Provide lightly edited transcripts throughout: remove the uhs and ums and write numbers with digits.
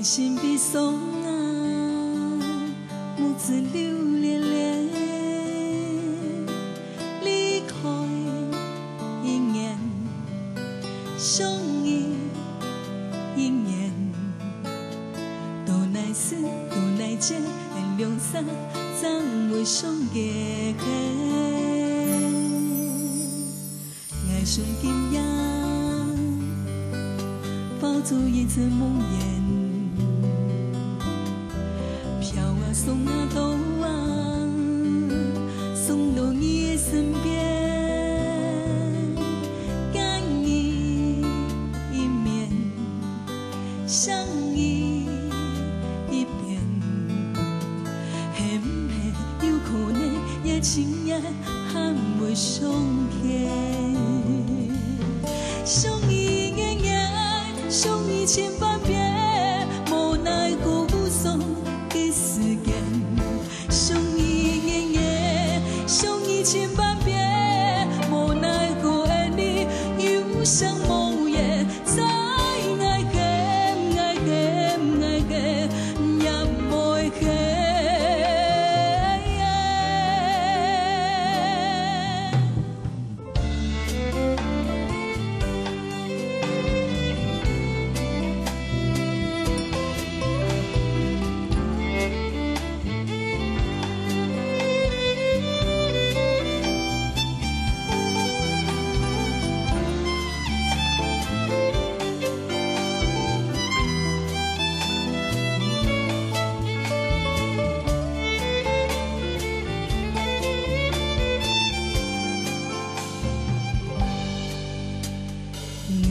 心悲伤啊，母子流连连，离开姻缘，相依姻缘，多奈斯多奈见，恨两山怎会相结合？爱上今夜，化作一阵梦魇。 送啊走啊，送到你的身边，干你一面，相依一遍，会不会有可能也亲也还袂相欠？相依眼眼，相依千万遍，无奈过无双。 相依眼眼，相依千万遍，无奈何爱你有生无言，再爱恨爱恨爱恨也袂恨。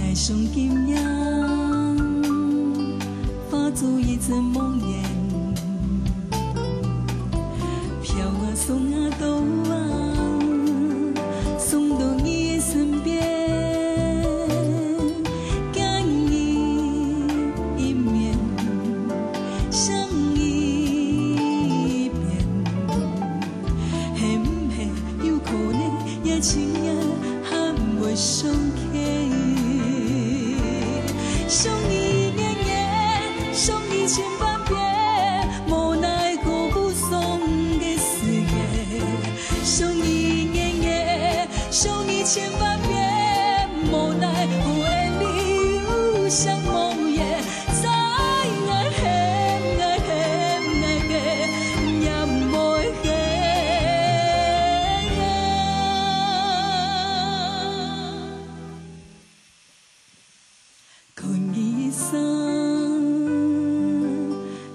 爱上今夜，化作一阵梦魇，飘啊送啊走啊，送到你的身边，干你一面，相依一遍，会不会有可能也亲也还袂相欠？ 相依眼眼，相依千万遍，无奈何无双的世界。相依眼眼，相依千万遍，无奈何爱你有生无言，再爱恨爱恨爱恨也袂恨。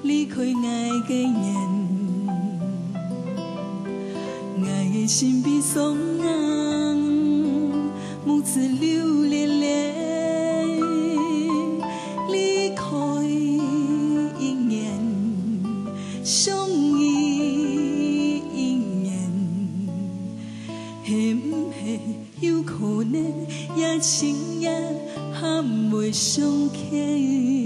离开爱的人，爱的心悲伤啊，母子流连连，离开姻缘，相依姻缘，会不会有可能也亲也还袂相欠？